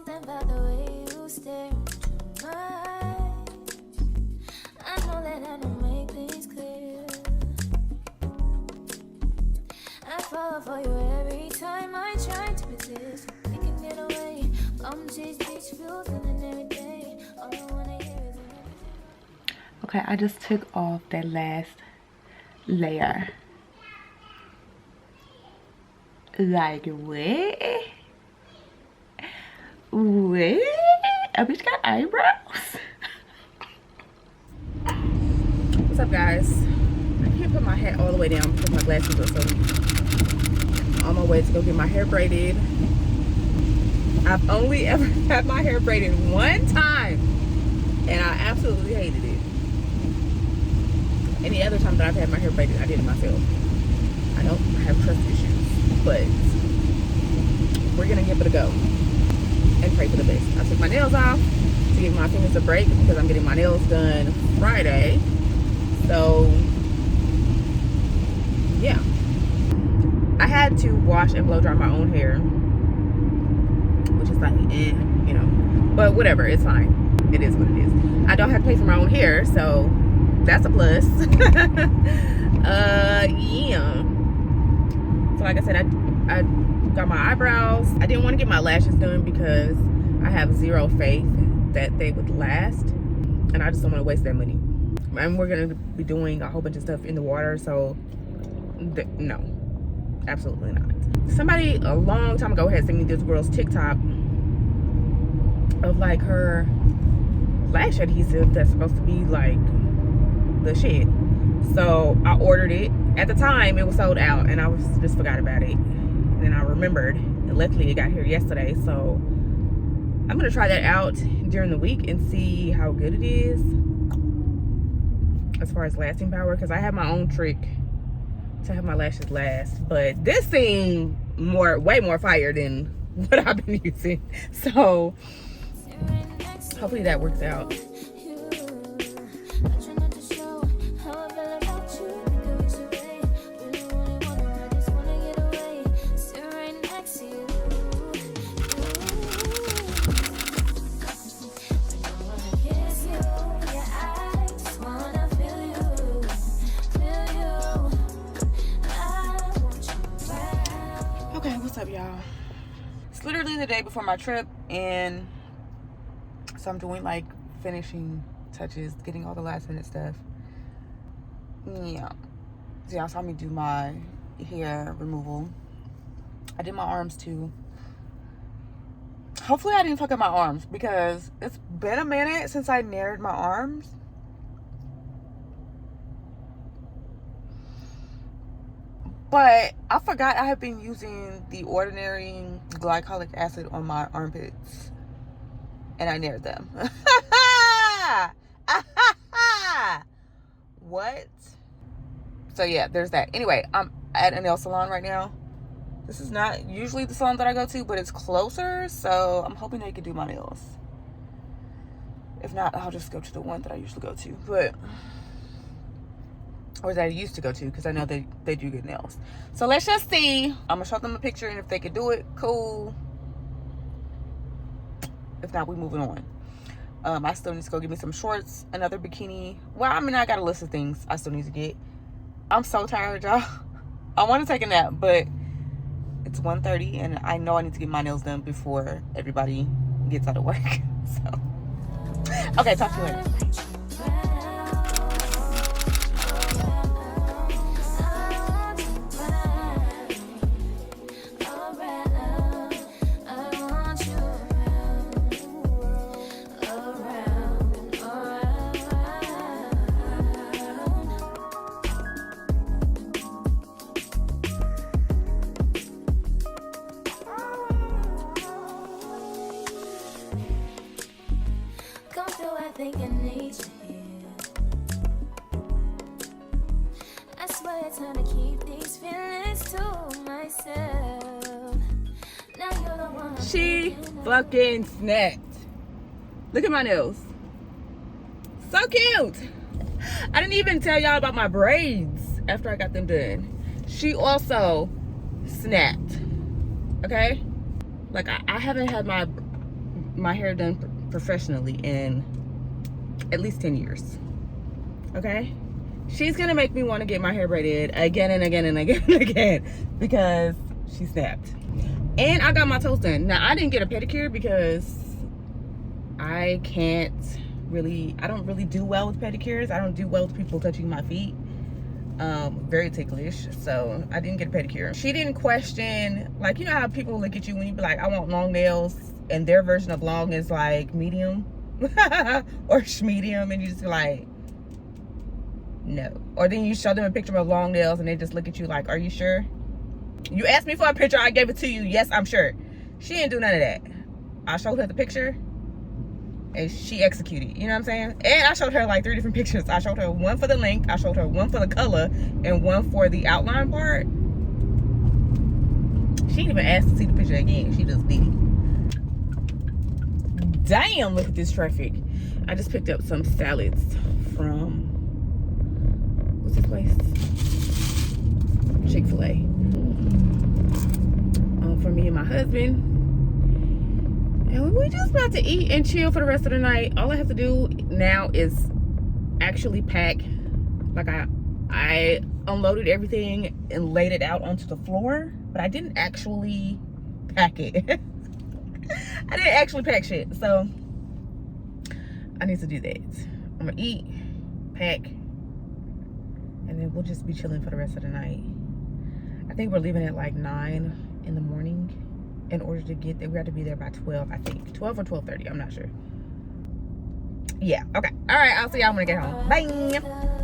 Something about the way you stare into my eyes. I know that I don't make things clear. I fall for you every time I try to resist. We can get away. Chase beach views and every day. All I wanna hear is okay, I just took off that last layer. Like what? What? A bitch got eyebrows? What's up, guys? I can't put my hat all the way down because my glasses are so deep. I'm on my way to go get my hair braided. I've only ever had my hair braided one time and I absolutely hated it. Any other time that I've had my hair braided, I did it myself. I don't have trust issues, but we're gonna give it a go and pray for the best. I took my nails off to give my fingers a break because I'm getting my nails done Friday. So yeah, I had to wash and blow dry my own hair, which is like you know, but whatever, it's fine. It is what it is. I don't have to pay for my own hair, so that's a plus. Yeah, so like I said, I got my eyebrows. I didn't want to get my lashes done because I have zero faith that they would last, and I just don't want to waste that money. And we're gonna be doing a whole bunch of stuff in the water, so no, absolutely not. Somebody a long time ago had sent me this girl's TikTok of like her lash adhesive that's supposed to be like the shit. So I ordered it. At the time it was sold out and I was just forgot about it, and then I remembered, and luckily it got here yesterday. So I'm gonna try that out during the week and see how good it is as far as lasting power, because I have my own trick to have my lashes last, but this thing way more fire than what I've been using. So hopefully that works out. Okay, what's up, y'all? It's literally the day before my trip, and so I'm doing like finishing touches, getting all the last minute stuff. Yeah, so y'all saw me do my hair removal. I did my arms too. Hopefully I didn't fuck up my arms, because it's been a minute since I nared my arms. But I forgot I have been using the ordinary glycolic acid on my armpits, and I nared them. What? So yeah, there's that. Anyway, I'm at a nail salon right now. This is not usually the salon that I go to, but it's closer, so I'm hoping they can do my nails. If not, I'll just go to the one that I usually go to, or that I used to go to, because I know they do good nails. So let's just see. I'm gonna show them a picture, and if they can do it, cool. If not, we moving on. I still need to go get me some shorts, another bikini. Well, I mean, I got a list of things I still need to get. I'm so tired, y'all. I want to take a nap, but it's 1:30, and I know I need to get my nails done before everybody gets out of work. So, okay, talk to you later. think I need you here. I swear it's time to keep these feelings to myself. Now you're the one. She fucking snapped. Look at my nails. So cute. I didn't even tell y'all about my braids after I got them done. She also snapped. Okay? Like I haven't had my my hair done professionally in at least 10 years. Okay? She's gonna make me want to get my hair braided again and again and again and again because she snapped. And I got my toes done. Now, I didn't get a pedicure because I don't really do well with pedicures. I don't do well with people touching my feet. Very ticklish, so I didn't get a pedicure. She didn't question, like, you know how people look at you when you be like, I want long nails, and their version of long is like medium or schmedium, and you just be like, no. Or then you show them a picture of long nails and they just look at you like, are you sure? You asked me for a picture, I gave it to you. Yes, I'm sure. She didn't do none of that. I showed her the picture and she executed. You know what I'm saying? And I showed her like 3 different pictures. I showed her one for the length, I showed her one for the color, and one for the outline part. She didn't even ask to see the picture again. She just did. Damn, look at this traffic. I just picked up some salads from, what's this place? Chick-fil-A. For me and my husband. And we're just about to eat and chill for the rest of the night. All I have to do now is actually pack. Like I unloaded everything and laid it out onto the floor, but I didn't actually pack it. I didn't actually pack shit, so I need to do that. I'm gonna eat, pack, and then we'll just be chilling for the rest of the night. I think we're leaving at like 9 in the morning in order to get there. We have to be there by 12, I think. 12 or 12:30, I'm not sure. Yeah, okay. All right, I'll see y'all when I get home. Bye.